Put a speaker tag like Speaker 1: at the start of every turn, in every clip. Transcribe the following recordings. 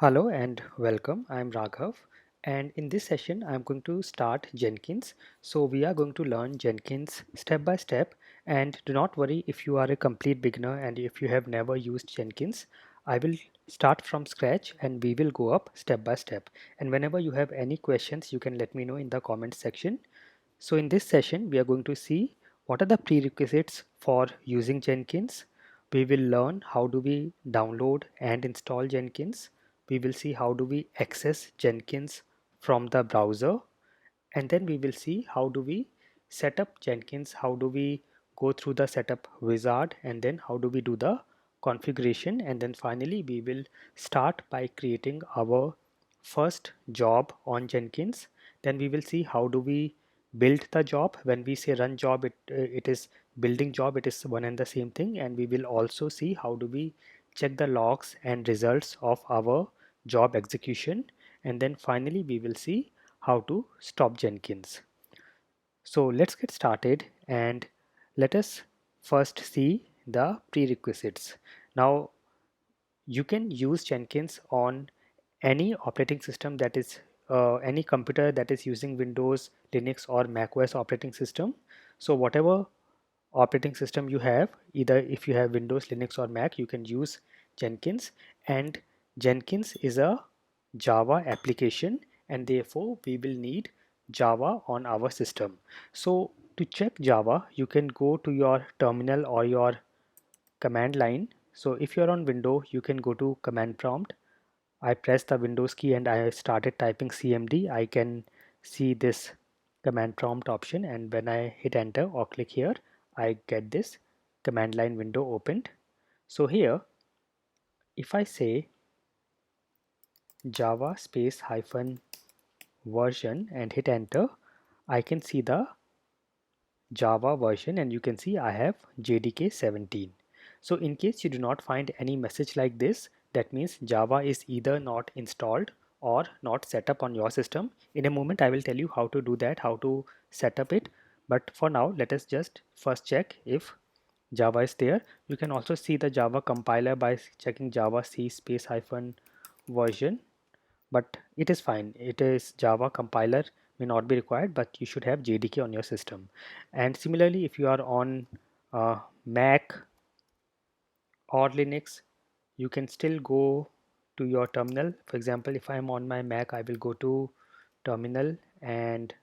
Speaker 1: Hello and welcome. I'm Raghav, and in this session I'm going to start Jenkins. So we are going to learn Jenkins step by step, and do not worry if you are a complete beginner and if you have never used Jenkins. I will start from scratch and we will go up step by step. And whenever you have any questions, you can let me know in the comment section. So in this session, we are going to see what are the prerequisites for using Jenkins. We will learn how do we download and install Jenkins. We will see how do we access Jenkins from the browser, and then we will see how do we set up Jenkins, how do we go through the setup wizard, and then how do we do the configuration, and then finally we will start by creating our first job on Jenkins. Then we will see how do we build the job. When we say run job, it is building job, it is one and the same thing. And we will also see how do we check the logs and results of our job execution, and then finally we will see how to stop Jenkins. So let's get started and let us first see the prerequisites. Now you can use Jenkins on any operating system, that is any computer that is using Windows, Linux or macOS operating system. So whatever operating system you have, either if you have Windows, Linux or Mac, you can use Jenkins. And Jenkins is a Java application, and therefore we will need Java on our system. So to check Java, you can go to your terminal or your command line. So if you're on Windows, you can go to command prompt. I press the Windows key and I started typing CMD. I can see this command prompt option, and when I hit enter or click here, I get this command line window opened. So here, if I say Java space hyphen version and hit enter, I can see the Java version, and you can see I have JDK 17. So in case you do not find any message like this, that means Java is either not installed or not set up on your system. In a moment I will tell you how to do that, how to set up it. But for now, let us just first check if Java is there. You can also see the Java compiler by checking Java C space hyphen version, but it is fine. It is Java compiler may not be required, but you should have JDK on your system. And similarly, if you are on Mac or Linux, you can still go to your terminal. For example, if I am on my Mac, I will go to terminal, and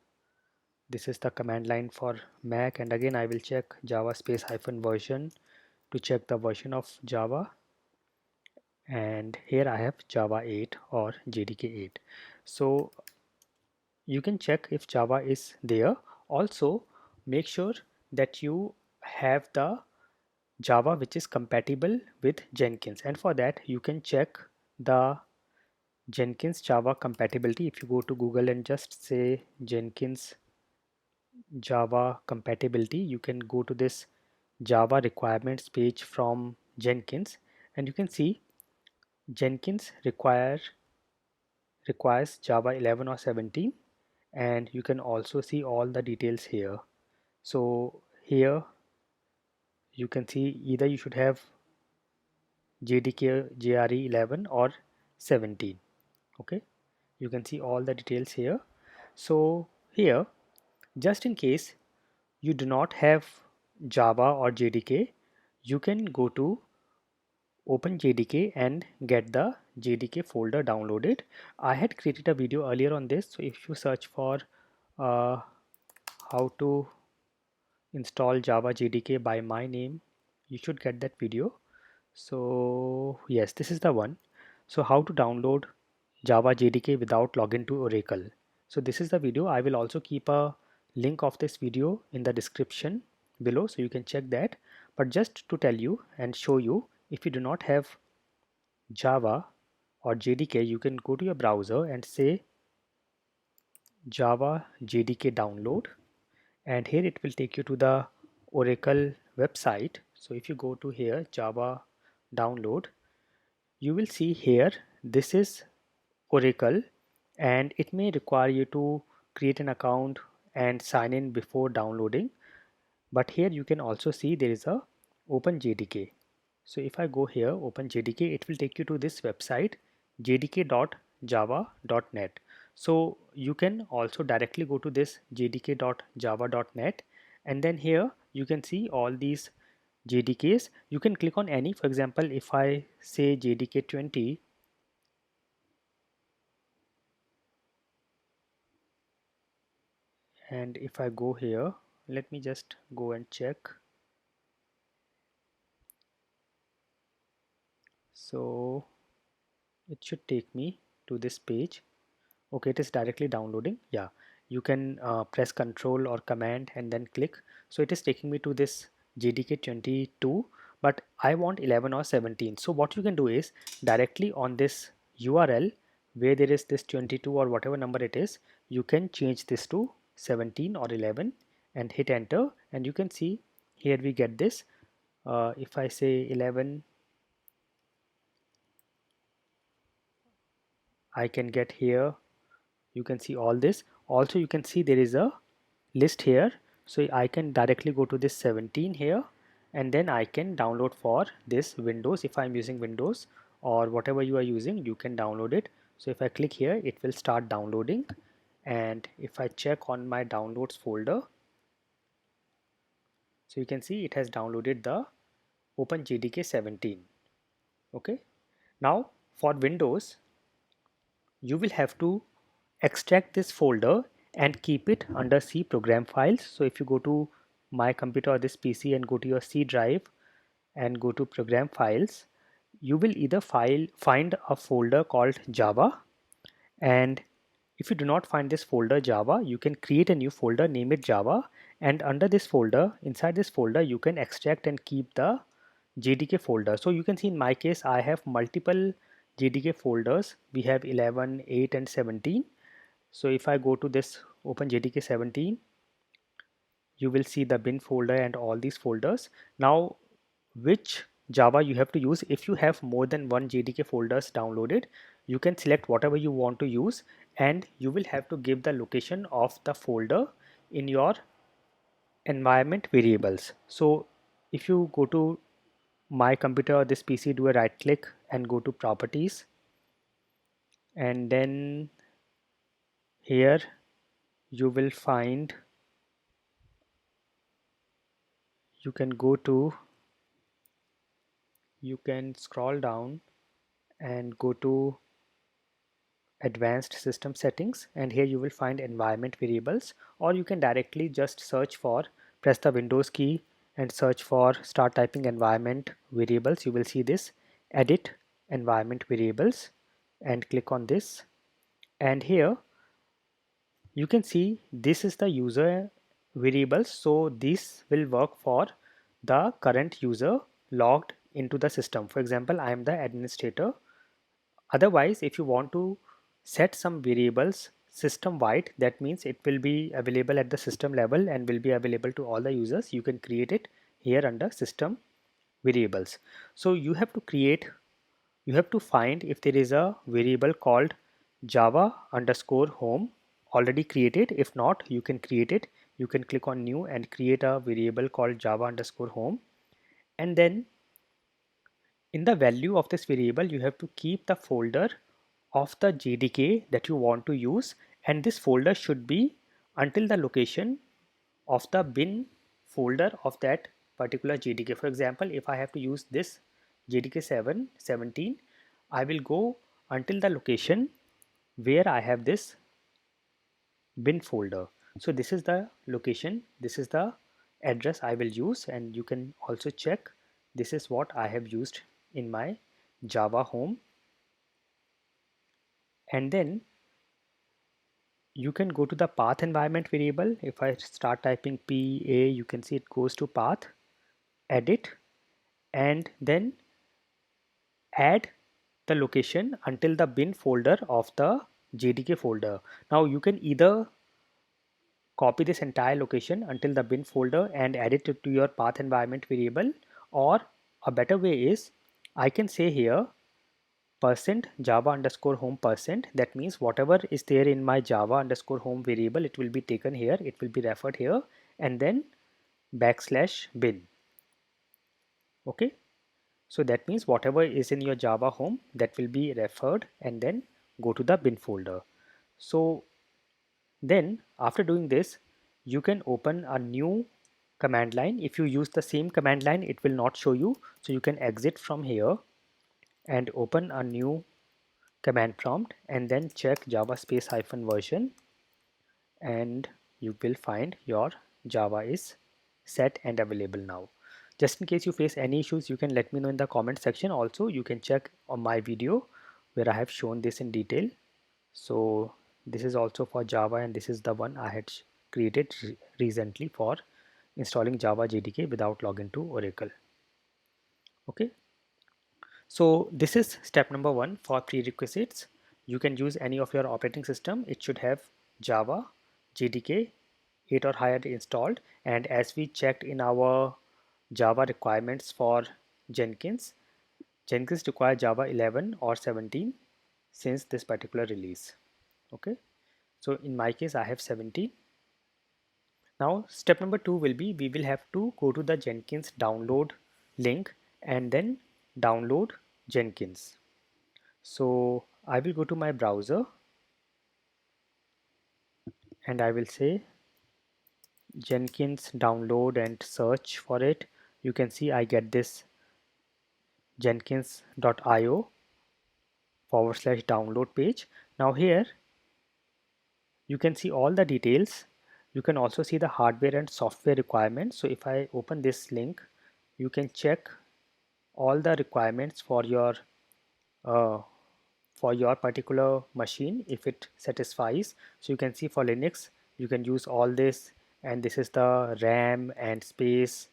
Speaker 1: this is the command line for Mac, and again I will check Java space hyphen version to check the version of Java, and here I have Java 8 or JDK 8. So you can check if Java is there. Also, make sure that you have the Java which is compatible with Jenkins, and for that you can check the Jenkins Java compatibility. If you go to Google and just say Jenkins Java compatibility, you can go to this Java requirements page from Jenkins, and you can see Jenkins requires Java 11 or 17, and you can also see all the details here. So here you can see either you should have JDK JRE 11 or 17. Okay, you can see all the details here. So here, just in case you do not have Java or JDK, you can go to open JDK and get the JDK folder downloaded. I had created a video earlier on this, so if you search for uh, how to install Java JDK by my name, you should get that video. So yes, this is the one. So how to download Java JDK without login to Oracle. So this is the video. I will also keep a link of this video in the description below, so you can check that. But just to tell you and show you, if you do not have Java or JDK, you can go to your browser and say Java JDK download, and here it will take you to the Oracle website. So if you go to here Java download, you will see here this is Oracle, and it may require you to create an account and sign in before downloading, but here you can also see there is a open JDK. So if I go here open JDK, it will take you to this website jdk.java.net. So you can also directly go to this jdk.java.net, and then here you can see all these JDKs. You can click on any. For example, if I say JDK 20, and if I go here, let me just go and check. So it should take me to this page. Okay, it is directly downloading. Yeah, you can press Control or Command and then click. So it is taking me to this JDK 22, but I want 11 or 17. So what you can do is directly on this URL where there is this 22 or whatever number it is, you can change this to 17 or 11 and hit enter, and you can see here we get this. If I say 11, I can get here. You can see all this. Also you can see there is a list here, so I can directly go to this 17 here, and then I can download for this Windows. If I'm using Windows or whatever you are using, you can download it. So if I click here, it will start downloading, and if I check on my downloads folder, so you can see it has downloaded the OpenJDK 17. Okay, now for Windows you will have to extract this folder and keep it under C program files. So if you go to my computer or this PC and go to your C drive and go to program files, you will either find a folder called Java, and if you do not find this folder Java, you can create a new folder, name it Java, and under this folder, inside this folder, you can extract and keep the JDK folder. So you can see in my case, I have multiple JDK folders. We have 11, 8 and 17. So if I go to this open JDK 17, you will see the bin folder and all these folders. Now which Java you have to use? If you have more than one JDK folders downloaded, you can select whatever you want to use, and you will have to give the location of the folder in your environment variables. So if you go to my computer or this PC, do a right click and go to properties, and then here you will find, you can go to, you can scroll down and go to advanced system settings, and here you will find environment variables, or you can directly just search for, press the Windows key and search for, start typing environment variables. You will see this edit environment variables and click on this, and here you can see this is the user variables. So this will work for the current user logged into the system. For example, I am the administrator. Otherwise, if you want to set some variables system wide, that means it will be available at the system level and will be available to all the users, you can create it here under system variables. So you have to create, you have to find if there is a variable called java underscore home already created. If not, you can create it. You can click on new and create a variable called java underscore home, and then in the value of this variable you have to keep the folder of the JDK that you want to use, and this folder should be until the location of the bin folder of that particular JDK. For example, if I have to use this JDK 17, I will go until the location where I have this bin folder. So this is the location, this is the address I will use, and you can also check this is what I have used in my Java home. And then you can go to the path environment variable. If I start typing PA, you can see it goes to path, edit, and then add the location until the bin folder of the JDK folder. Now you can either copy this entire location until the bin folder and add it to your path environment variable, or a better way is I can say here percent java underscore home percent. That means whatever is there in my java underscore home variable, it will be taken here, it will be referred here, and then backslash bin. Okay, So that means whatever is in your Java home, that will be referred and then go to the bin folder. So then after doing this, you can open a new command line. If you use the same command line, it will not show you. So you can exit from here and open a new command prompt and then check java space hyphen version, and you will find your Java is set and available now. Just in case you face any issues, you can let me know in the comment section. Also, you can check on my video where I have shown this in detail. So this is also for Java, and this is the one I had created recently for installing Java JDK without login to Oracle. Okay. So this is step number 1 for prerequisites. You can use any of your operating system. It should have Java, JDK 8 or higher installed, and as we checked in our Java requirements for Jenkins, Jenkins require Java 11 or 17 since this particular release. Okay, so in my case I have 17. Now step number 2 will be, we will have to go to the Jenkins download link and then download Jenkins. So I will go to my browser and I will say Jenkins download and search for it. You can see I get this jenkins.io/download page. Now here you can see all the details. You can also see the hardware and software requirements. So if I open this link, you can check all the requirements uh, for your particular machine if it satisfies. So you can see for Linux you can use all this, and this is the RAM and space.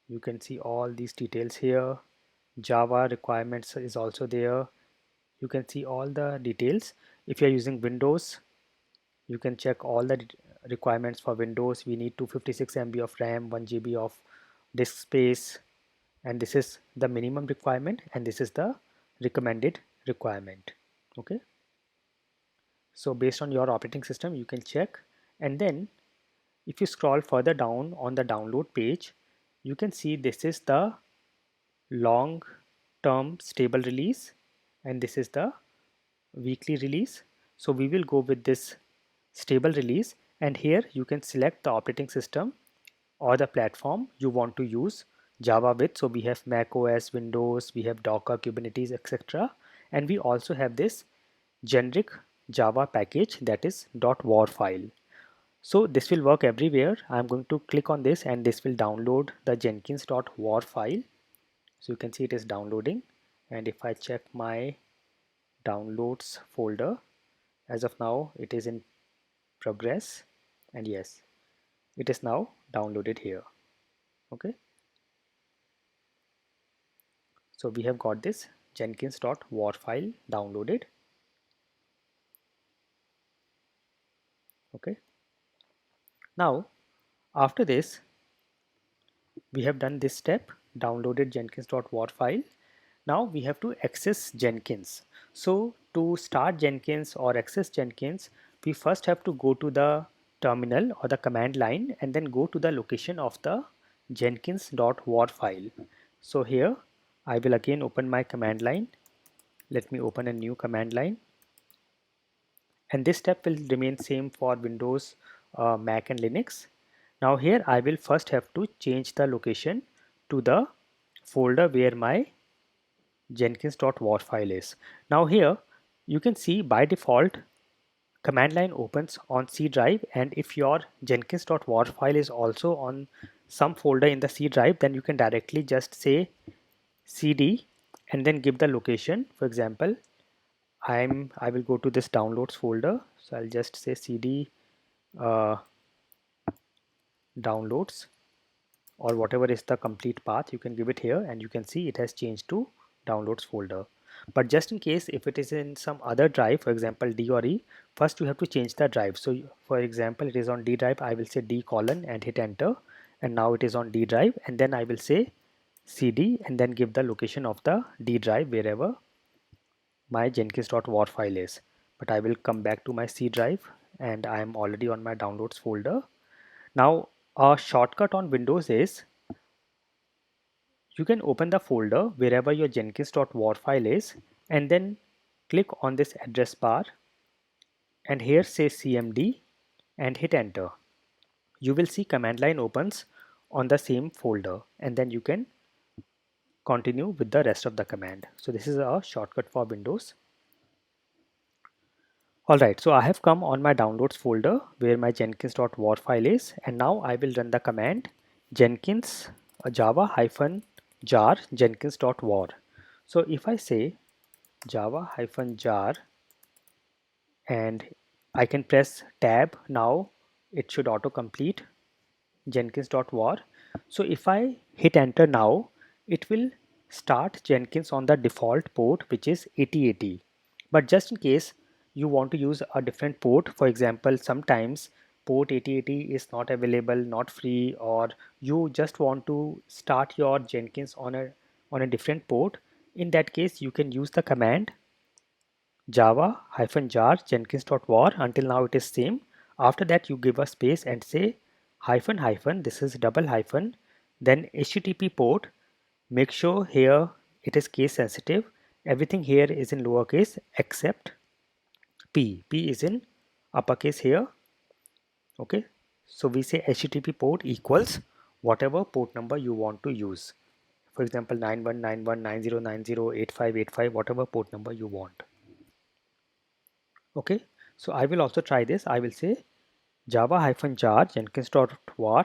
Speaker 1: You can see all these details here. Java requirements is also there. You can see all the details. If you are using Windows, you can check all the requirements for Windows. We need 256 MB of RAM, 1 GB of disk space, and this is the minimum requirement and this is the recommended requirement. Okay, so based on your operating system you can check, and then if you scroll further down on the download page, you can see this is the long term stable release and this is the weekly release. So we will go with this stable release, and here you can select the operating system or the platform you want to use Java with. So we have macOS, Windows, we have Docker, Kubernetes, etc. And we also have this generic Java package, that is .war file. So this will work everywhere. I'm going to click on this and this will download the jenkins.war file. So you can see it is downloading, and if I check my downloads folder, as of now it is in progress, and yes, it is now downloaded here. Okay, so we have got this jenkins.war file downloaded. Okay, now after this we have done this step, downloaded jenkins.war file. Now we have to access Jenkins. So to start Jenkins or access Jenkins, we first have to go to the terminal or the command line and then go to the location of the jenkins.war file. So here I will again open my command line. Let me open a new command line, and this step will remain same for Windows, Mac and Linux. Now here I will first have to change the location to the folder where my jenkins.war file is. Now here you can see by default command line opens on C drive, and if your jenkins.war file is also on some folder in the C drive, then you can directly just say cd and then give the location. For example, I will go to this downloads folder, so I'll just say cd uh, downloads, or whatever is the complete path, you can give it here, and you can see it has changed to downloads folder. But just in case if it is in some other drive, for example D or E, first you have to change the drive. So for example it is on D drive, I will say D colon and hit enter, and now it is on D drive, and then I will say cd and then give the location of the D drive wherever my jenkins.war file is. But I will come back to my C drive and I am already on my downloads folder. Now a shortcut on Windows is You can open the folder wherever your jenkins.war file is and then click on this address bar and here say cmd and hit enter. You will see command line opens on the same folder and then you can continue with the rest of the command. So this is a shortcut for Windows. Alright, so I have come on my downloads folder where my jenkins.war file is and now I will run the command jenkins java hyphen jar jenkins.war. So if I say java hyphen jar and I can press tab, now it should auto complete jenkins.war. So if I hit enter now, it will start Jenkins on the default port which is 8080. But just in case you want to use a different port, for example, sometimes port 8080 is not available, not free, or you just want to start your Jenkins on a different port. In that case, you can use the command java-jar jenkins.war. Until now it is same. After that you give a space and say hyphen hyphen, this is double hyphen, then http port. Make sure here it is case sensitive. Everything here is in lowercase except p is in uppercase here. Okay, so we say http port equals whatever port number you want to use, for example 919190908585, whatever port number you want. Okay, so I will also try this. I will say java-jar jenkins.war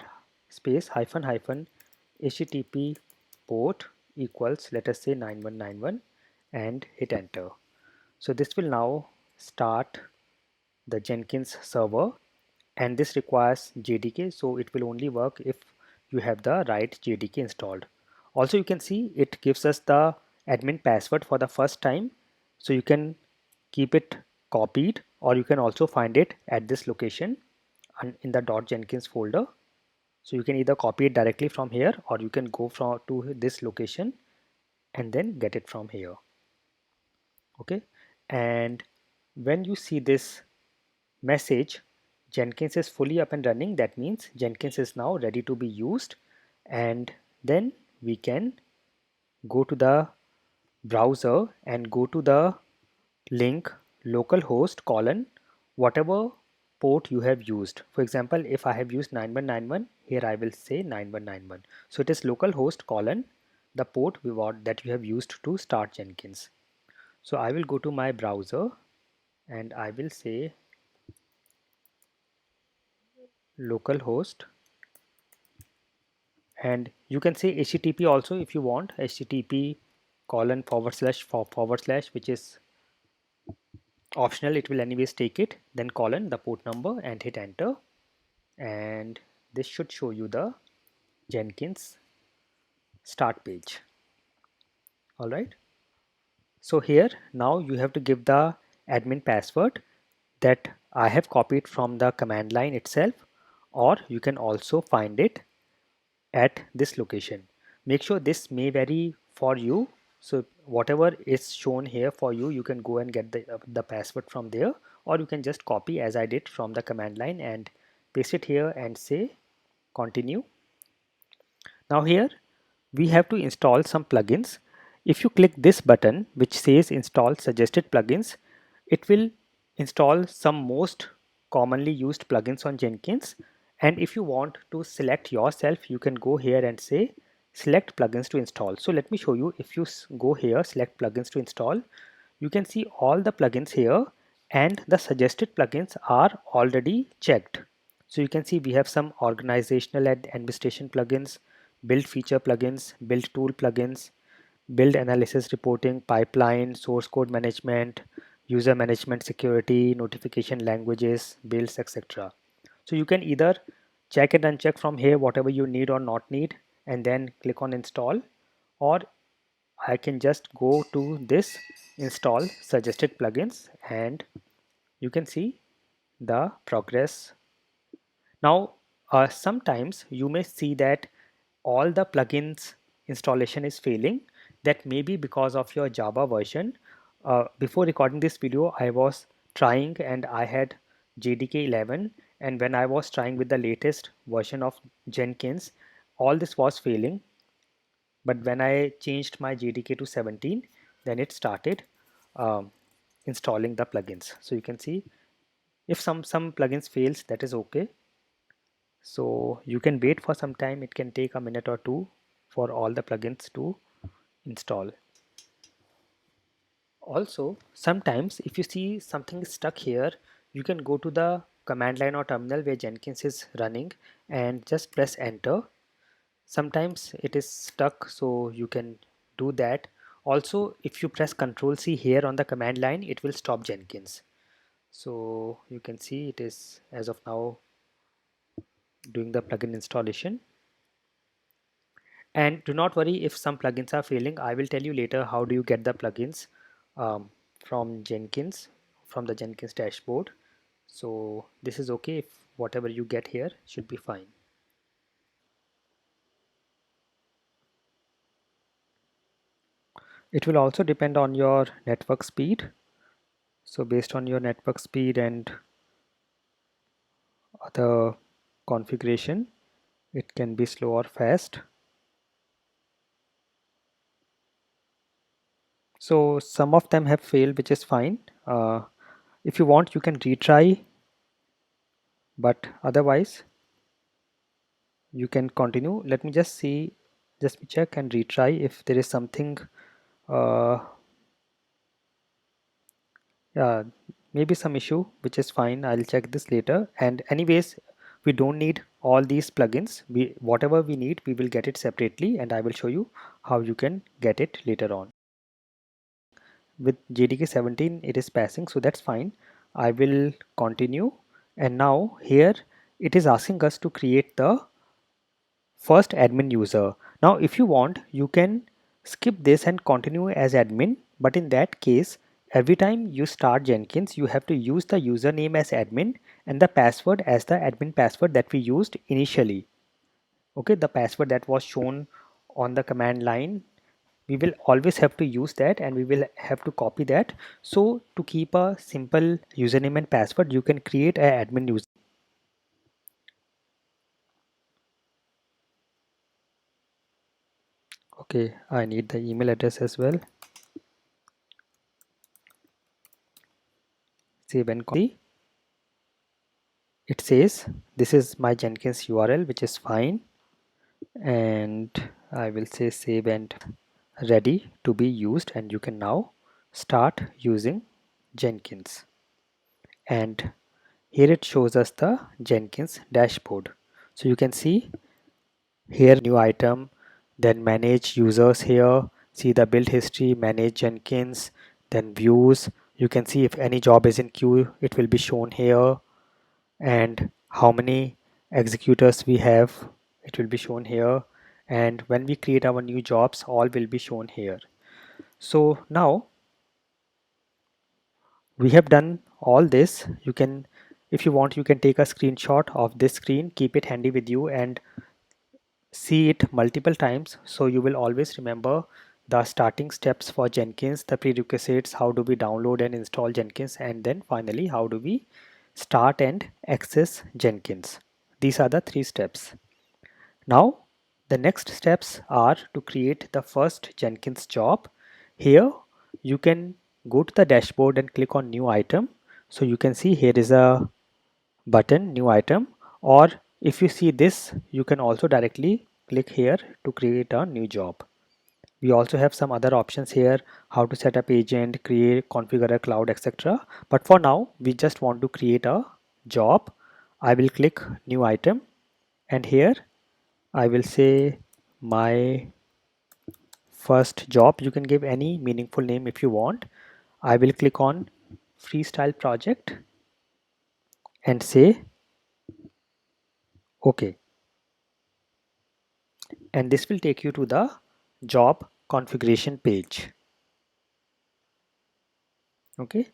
Speaker 1: space hyphen hyphen http port equals, let us say 9191, and hit enter. So this will now start the Jenkins server and this requires JDK, so it will only work if you have the right JDK installed. Also you can see it gives us the admin password for the first time, so you can keep it copied or you can also find it at this location and in the .jenkins folder. So you can either copy it directly from here or you can go from to this location and then get it from here. Okay, and when you see this message Jenkins is fully up and running, that means Jenkins is now ready to be used, and then we can go to the browser and go to the link localhost colon whatever port you have used. For example, if I have used 9191, here I will say 9191. So it is localhost colon the port we want that you have used to start Jenkins. So I will go to my browser and I will say localhost, and you can say http also if you want, http colon forward slash, which is optional, it will anyways take it, then colon the port number and hit enter, and this should show you the Jenkins start page. All right, so here now you have to give the admin password that I have copied from the command line itself, or you can also find it at this location. Make sure this may vary for you, so whatever is shown here for you, you can go and get the password from there, or you can just copy as I did from the command line and paste it here and say continue. Now here we have to install some plugins. If you click this button which says install suggested plugins, it will install some most commonly used plugins on Jenkins, and if you want to select yourself, you can go here and say select plugins to install. So let me show you. If you go here select plugins to install, you can see all the plugins here and the suggested plugins are already checked. So you can see we have some organizational and administration plugins, build feature plugins, build tool plugins, build analysis reporting, pipeline, source code management, user management, security, notification languages, builds, etc. So you can either check and uncheck from here whatever you need or not need and then click on install, or I can just go to this install suggested plugins and you can see the progress. Now sometimes you may see that all the plugins installation is failing. That may be because of your Java version. Before recording this video I was trying and I had JDK 11, and when I was trying with the latest version of Jenkins, all this was failing. but when I changed my JDK to 17, then it started um, installing the plugins. So you can see if some plugins fails, that is okay. So you can wait for some time. It can take a minute or two for all the plugins to install. Also, sometimes if you see something is stuck here, you can go to the command line or terminal where Jenkins is running and just press enter. Sometimes it is stuck, so you can do that. Also, if you press Ctrl C here on the command line, it will stop Jenkins. So you can see it is as of now doing the plugin installation. And do not worry if some plugins are failing. I will tell you later how do you get the plugins um, from Jenkins, from the Jenkins dashboard. So this is okay if whatever you get here should be fine. It will also depend on your network speed. So based on your network speed and other configuration, it can be slow or fast. So some of them have failed, which is fine. If you want, you can retry, but otherwise you can continue. Let me just see, just check and retry if there is something. Uh, yeah, maybe some issue, which is fine. I'll check this later. And anyways, we don't need all these plugins. We whatever we need, we will get it separately, and I will show you how you can get it later on. With JDK 17, it is passing, so that's fine. I will continue, and now here it is asking us to create the first admin user. Now if you want, you can skip this and continue as admin, but in that case, every time you start Jenkins, you have to use the username as admin and the password as the admin password that we used initially. Okay, the password that was shown on the command line, we will always have to use that, and we will have to copy that. So to keep a simple username and password, you can create a admin user. Okay, I need the email address as well. Save and copy. It says this is my Jenkins URL, which is fine, and I will say save and ready to be used, and you can now start using Jenkins. And here it shows us the Jenkins dashboard. So you can see here new item, then manage users here, see the build history, manage Jenkins, then views. You can see if any job is in queue, it will be shown here, and how many executors we have, it will be shown here, and when we create our new jobs, all will be shown here. So now we have done all this. You can, if you want, you can take a screenshot of this screen, keep it handy with you, and see it multiple times, so you will always remember the starting steps for Jenkins, the prerequisites, how do we download and install Jenkins, and then finally how do we start and access Jenkins. These are the three steps. Now the next steps are to create the first Jenkins job. Here you can go to the dashboard and click on new item. So you can see here is a button new item, or if you see this, you can also directly click here to create a new job. We also have some other options here, how to set up agent, create, configure a cloud, etc. But for now we just want to create a job. I will click new item, and here I will say my first job. You can give any meaningful name if you want. I will click on Freestyle project and say OK, and this will take you to the job configuration page. Okay,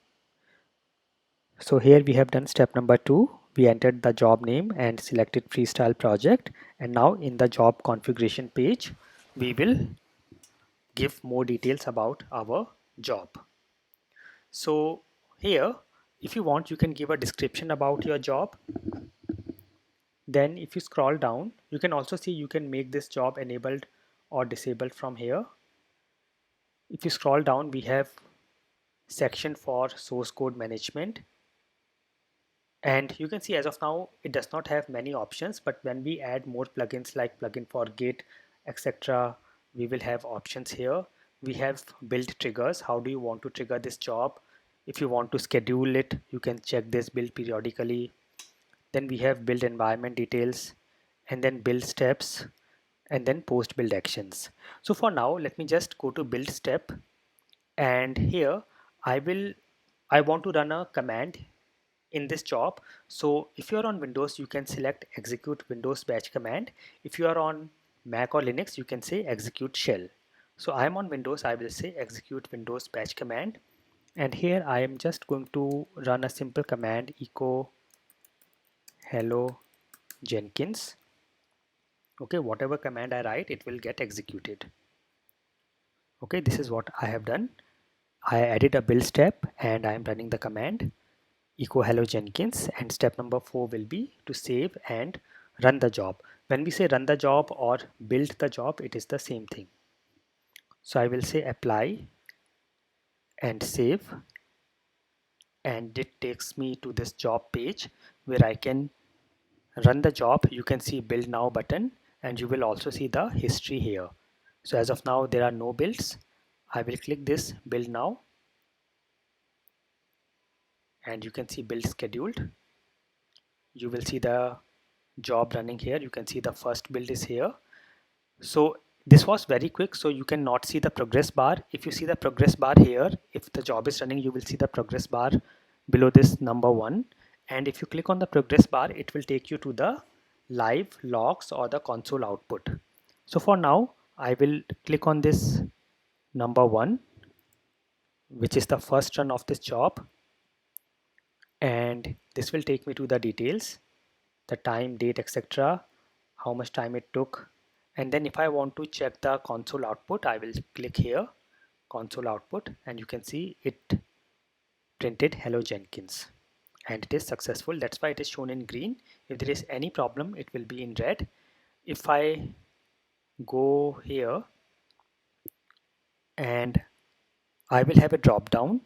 Speaker 1: so here we have done step number 2. We entered the job name and selected Freestyle project, and now in the job configuration page we will give more details about our job. So here, if you want, you can give a description about your job. Then if you scroll down, you can also see you can make this job enabled or disabled from here. If you scroll down, we have section for source code management, and you can see as of now it does not have many options, but when we add more plugins like plugin for Git, etc., we will have options here. We have build triggers. How do you want to trigger this job? If you want to schedule it, you can check this build periodically. Then we have build environment details, and then build steps, and then post build actions. So for now, let me just go to build step, and here I want to run a command in this job. So if you're on Windows, you can select execute Windows batch command. If you are on Mac or Linux, you can say execute shell. So I'm on Windows, I will say execute Windows batch command, and here I am just going to run a simple command echo hello Jenkins. Okay, whatever command I write, it will get executed. Okay, this is what I have done. I added a build step and I am running the command echo hello Jenkins, and step number 4 will be to save and run the job. When we say run the job or build the job, it is the same thing. So I will say apply and save, and it takes me to this job page where I can run the job. You can see build now button, and you will also see the history here. So as of now there are no builds. I will click this build now, and you can see build scheduled. You will see the job running here. You can see the first build is here. So this was very quick, so you cannot see the progress bar. If you see the progress bar here, if the job is running, you will see the progress bar below this number 1, and if you click on the progress bar, it will take you to the live logs or the console output. So for now I will click on this number 1, which is the first run of this job, and this will take me to the details, the time, date, etc., how much time it took. And then if I want to check the console output, I will click here console output, and you can see it printed hello Jenkins, and it is successful. That's why it is shown in green. If there is any problem, it will be in red. If I go here, and I will have a drop down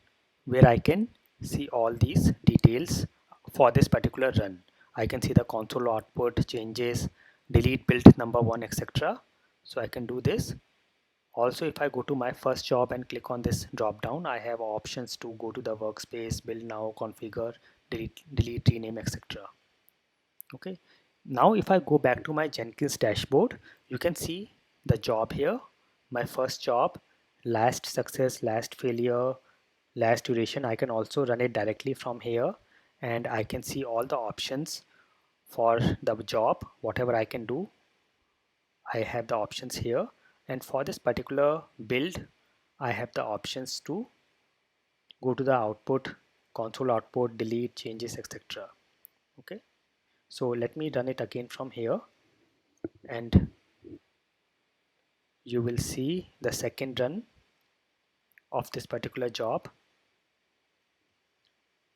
Speaker 1: where I can see all these details for this particular run. I can see the console output, changes, delete build number 1, etc. So I can do this. Also, if I go to my first job and click on this drop down, I have options to go to the workspace, build now, configure, delete, rename, etc. Okay. Now if I go back to my Jenkins dashboard, you can see the job here, my first job, last success, last failure, last duration. I can also run it directly from here, and I can see all the options for the job. Whatever I can do, I have the options here, and for this particular build, I have the options to go to the output, console output, delete, changes, etc. Okay, so let me run it again from here, and you will see the second run of this particular job.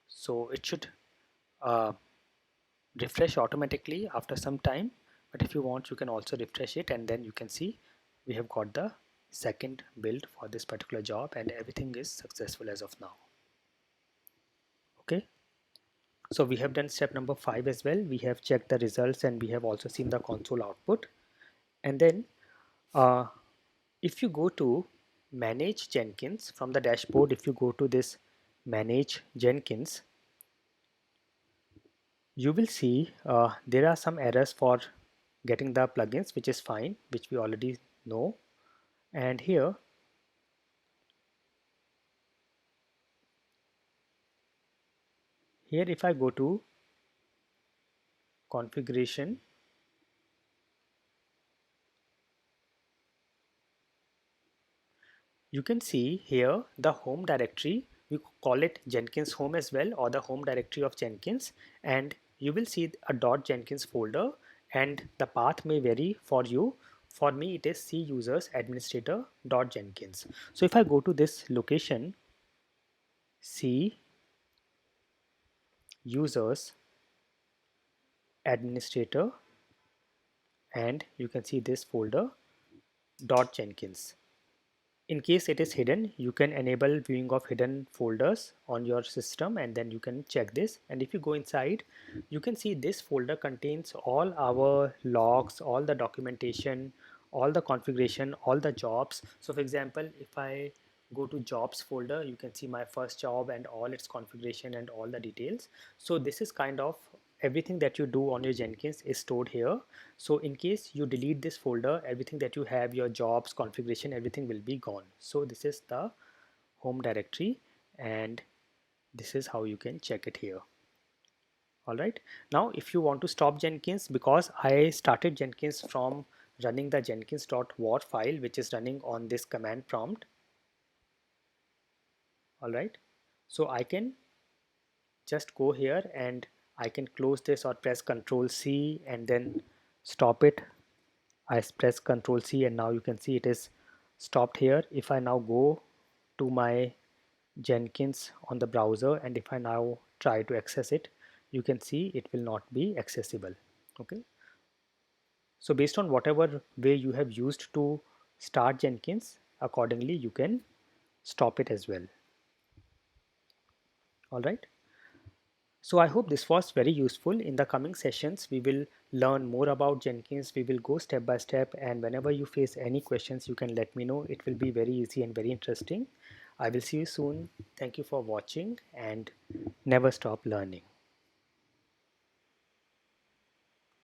Speaker 1: So it should uh, refresh automatically after some time, but if you want, you can also refresh it, and then you can see we have got the second build for this particular job, and everything is successful as of now. Okay, so we have done step number 5 as well. We have checked the results, and we have also seen the console output. And then uh, if you go to manage Jenkins from the dashboard, if you go to this manage Jenkins, you will see there are some errors for getting the plugins, which is fine, which we already know. And here if I go to configuration, you can see here the home directory. We call it Jenkins home as well, or the home directory of Jenkins, and you will see a .jenkins folder, and the path may vary for you. For me it is c users administrator .jenkins. So if I go to this location, c users administrator, and you can see this folder .jenkins. In case it is hidden, you can enable viewing of hidden folders on your system, and then you can check this. And if you go inside, you can see this folder contains all our logs, all the documentation, all the configuration, all the jobs. So for example, if I go to jobs folder, you can see my first job and all its configuration and all the details. So this is kind of everything that you do on your Jenkins is stored here. So in case you delete this folder, everything that you have, your jobs, configuration, everything will be gone. So this is the home directory, and this is how you can check it here. All right. Now, if you want to stop Jenkins, because I started Jenkins from running the jenkins.war file, which is running on this command prompt. All right. So I can just go here and I can close this or press Ctrl C and then stop it. I press Ctrl C and now you can see it is stopped here. If I now go to my Jenkins on the browser and if I now try to access it, you can see it will not be accessible. Okay. So based on whatever way you have used to start Jenkins, accordingly you can stop it as well. All right. So I hope this was very useful. In the coming sessions, we will learn more about Jenkins. We will go step by step, and whenever you face any questions, you can let me know. It will be very easy and very interesting. I will see you soon. Thank you for watching and never stop learning.